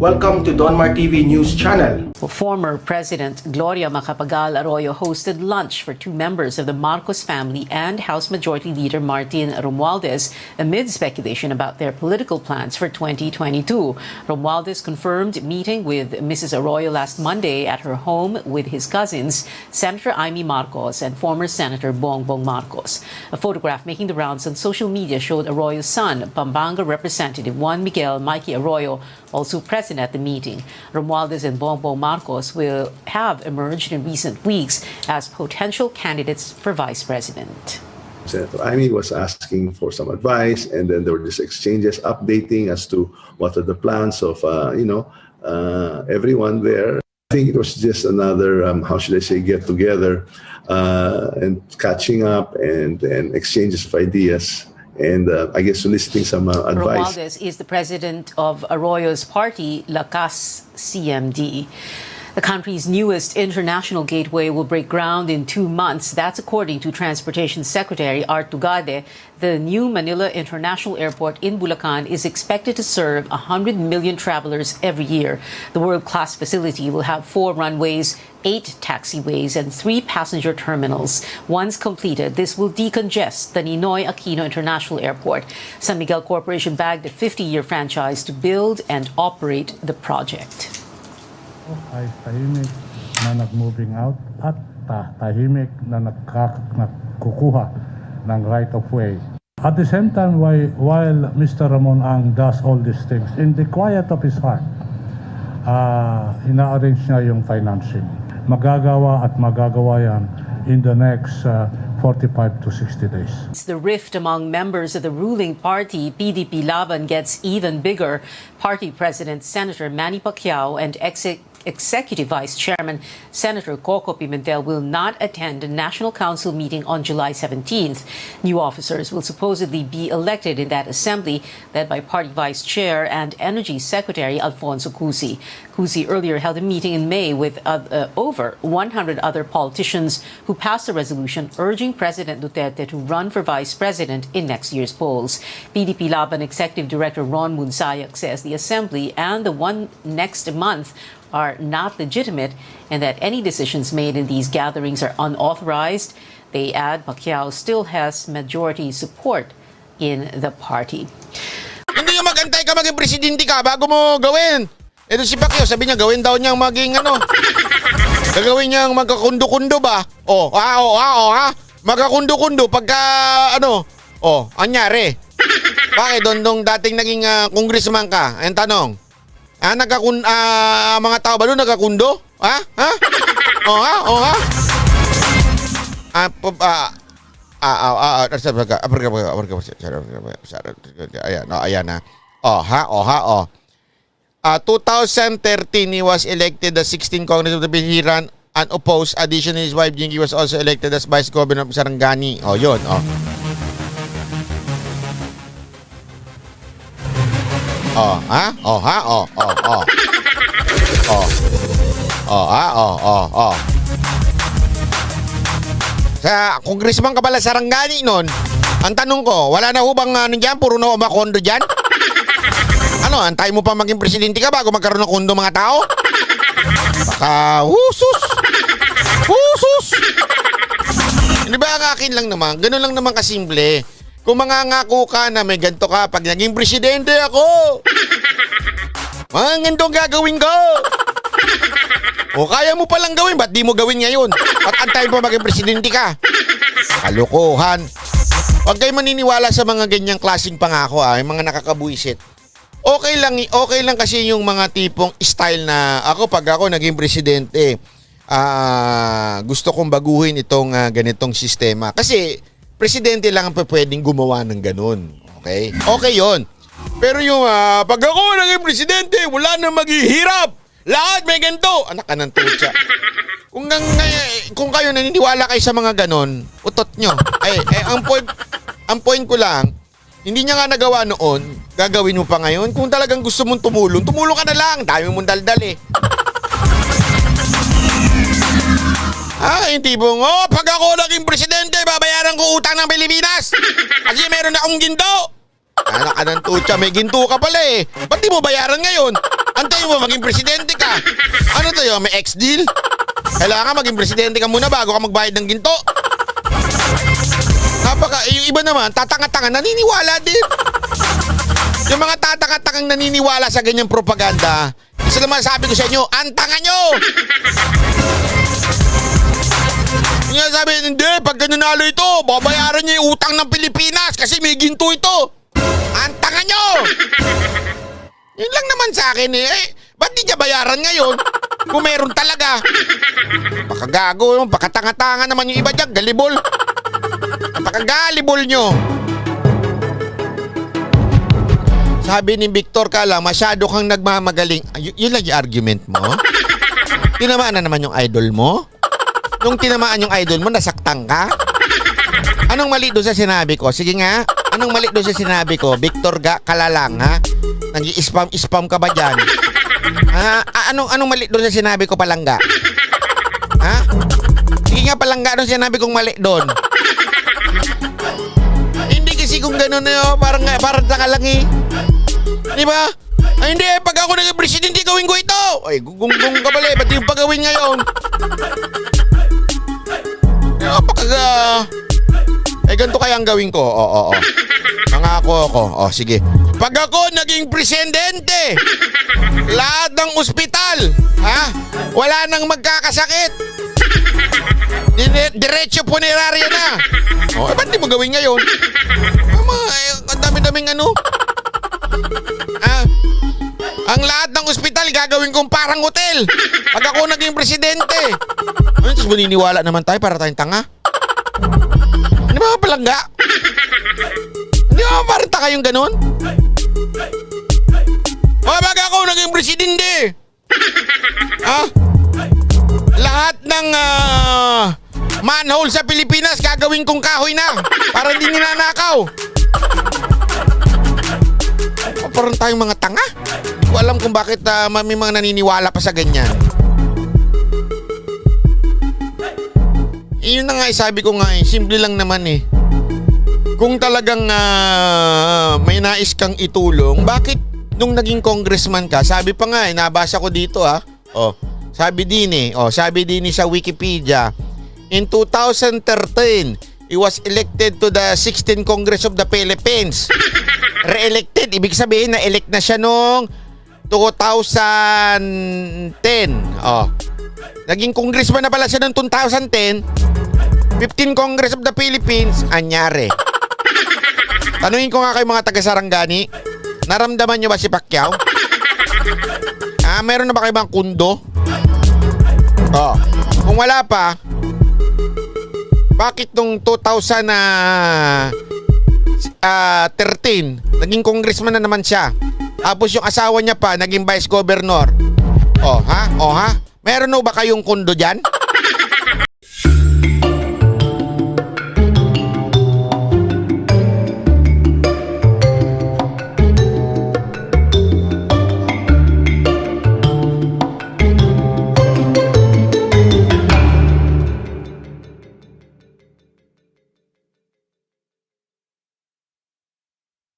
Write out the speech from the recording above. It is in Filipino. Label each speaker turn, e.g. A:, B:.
A: Welcome to Donmar TV News Channel.
B: Former President Gloria Macapagal Arroyo hosted lunch for two members of the Marcos family and House Majority Leader Martin Romualdez amid speculation about their political plans for 2022. Romualdez confirmed meeting with Mrs. Arroyo last Monday at her home with his cousins, Senator Amy Marcos and former Senator Bongbong Marcos. A photograph making the rounds on social media showed Arroyo's son, Pampanga Representative Juan Miguel Mikey Arroyo, also present at the meeting. Romualdez and Bongbong Marcos will have emerged in recent weeks as potential candidates for vice president.
C: Senator Amy was asking for some advice, and then there were just exchanges updating as to what are the plans of, everyone there. I think it was just another, how should I say, get together and catching up and exchanges of ideas. And I guess soliciting some advice.
B: Romualdez is the president of Arroyo's party, Lakas CMD. The country's newest international gateway will break ground in 2 months. That's according to Transportation Secretary Art Tugade. The new Manila International Airport in Bulacan is expected to serve 100 million travelers every year. The world-class facility will have 4 runways, 8 taxiways, and 3 passenger terminals. Once completed, this will decongest the Ninoy Aquino International Airport. San Miguel Corporation bagged a 50-year franchise to build and operate the project.
D: Ay tahimik na nag-moving out at tahimik na nagkukuha ng right of way. At the same time, while Mr. Ramon Ang does all these things, in the quiet of his heart, ina-arrange niya yung financing. Magagawa yan in the next 45 to 60 days.
B: The rift among members of the ruling party, PDP Laban, gets even bigger. Party President Senator Manny Pacquiao and Executive Vice Chairman Senator Coco Pimentel will not attend a National Council meeting on July 17th. New officers will supposedly be elected in that assembly, led by Party Vice Chair and Energy Secretary Alfonso Cusi. Cusi earlier held a meeting in May with over 100 other politicians who passed a resolution urging President Duterte to run for Vice President in next year's polls. PDP Laban Executive Director Ron Munsayak says the assembly and the one next month are not legitimate and that any decisions made in these gatherings are unauthorized. They add Pacquiao still has majority support in the party.
E: Hindi yung magantay ka maging presidente ka bago mo gawin. Ito si Pacquiao, sabi niya gawin daw niyang maging gagawin niyang magkakundo-kundo ba? Magkakundo-kundo pagka anyari. Bakit doon dating naging congressman ka? Ang tanong. Mga tao ba doon nagkakundo? Ayan na. 2013, he was elected the 16th Congress of the Bihiran unopposed. Additionally, his wife Jinky was also elected as Vice Governor of Sarangani. Yun. Sa congressman ka pala Sarangani noon. Ang tanong ko, wala na ho bang dyan? Puro na umakondo dyan? Antay mo pa maging presidente ka bago magkaroon ng kondo mga tao? Baka, husus! Hindi ba ang akin lang naman? Ganun lang naman kasimple. Kung mangangako ka na may ganito ka, pag naging presidente ako, mga ganito gagawin ko. O kaya mo palang gawin, ba't di mo gawin ngayon? At antay mo maging presidente ka? Kalokohan. Huwag kayo maniniwala sa mga ganyang klaseng pangako, yung mga nakakabuisit. Okay lang kasi yung mga tipong style na pag ako naging presidente, gusto kong baguhin itong ganitong sistema. Kasi presidente lang ang pwedeng gumawa ng ganun. Okay? Okay yun. Pero yung pag ako naging presidente, wala na maghihirap. Lahat may ganito. Anak ka ng tutsa. Kung kayo naniniwala kayo sa mga ganun, utot nyo. Ang point ko lang, hindi niya nga nagawa noon, gagawin mo pa ngayon. Kung talagang gusto mong tumulong ka na lang. Dami mong daldal eh. Yung tipong, pag ako naging presidente, babayaran ko utang ng Pilipinas. Kasi meron akong ginto. Anak ka ng tutsa, may ginto ka pala eh. Ba't di mo bayaran ngayon? Antayin mo, maging presidente ka. Ano to yun? May ex-deal? Kailangan maging presidente ka muna bago ka magbayad ng ginto. Yung iba naman, tatanga-tanga, naniniwala din. Yung mga tatanga-tangang naniniwala sa ganyang propaganda, isa naman sabi ko sa inyo, ang tanga nyo! Nga sabi, hindi, pag nanalo ito, babayaran niya yung utang ng Pilipinas kasi may ginto ito. Ang tanga nyo! Yun lang naman sa akin ba't di niya bayaran ngayon? Kung meron talaga. Pakagago, pakatanga-tanga naman yung iba dyan, galibol. Napakagalibol nyo. Sabi ni Victor Kala, masyado kang nagmamagaling. Yun lang yung argument mo? Tinamaan na naman yung idol mo? Nung tinamaan yung idol mo, nasaktan ka? Anong mali doon sa sinabi ko? Sige nga, anong mali doon sa sinabi ko? Victor Kala lang, ha? Nag-i-spam ka ba dyan? Ha? Anong mali doon sa sinabi ko, Palangga? Ha? Sige nga, Palangga, anong sinabi kong mali doon? Hindi kasi kung gano'n parang taka lang Di ba? Ay hindi, pag ako naging presidente, gawin ko ito. Ay, gugunggong ka pala ba't yung pagawin ngayon? Ganito kaya ang gawin ko. Oo. Mangako ako. Sige. Pag ako naging presidente, lahat ng ospital, wala nang magkakasakit. Diretso punerarya na. Ba't di mo gawin ngayon? Ang dami-daming ang lahat ng ospital gagawin kong parang hotel. Pag ako naging presidente. Tapos maniniwala naman tayo para tayong tanga. Hindi ba Palangga? Hindi ba parang taka yung ganun? Pag ako naging presidente, lahat ng manhole sa Pilipinas gagawin kong kahoy na para hindi ninanakaw. Parang tayong mga tanga. Hindi ko alam kung bakit may mga naniniwala pa sa ganyan. Yun na nga sabi ko nga simple lang naman Kung talagang may nais kang itulong, bakit nung naging congressman ka, sabi pa nga nabasa ko dito sabi din sa Wikipedia, in 2013, he was elected to the 16th Congress of the Philippines. Re-elected, ibig sabihin na-elect na siya noong 2010. Naging congressman na pala siya noong 2010. 15 Congress of the Philippines, anyari. Tanungin ko nga kayo mga taga-Sarangani, naramdaman nyo ba si Pacquiao? Meron na ba kayo bang kundo? Kung wala pa, bakit nung 2013, naging congressman na naman siya. Tapos yung asawa niya pa, naging vice governor. Meron na ba kayong kundo dyan?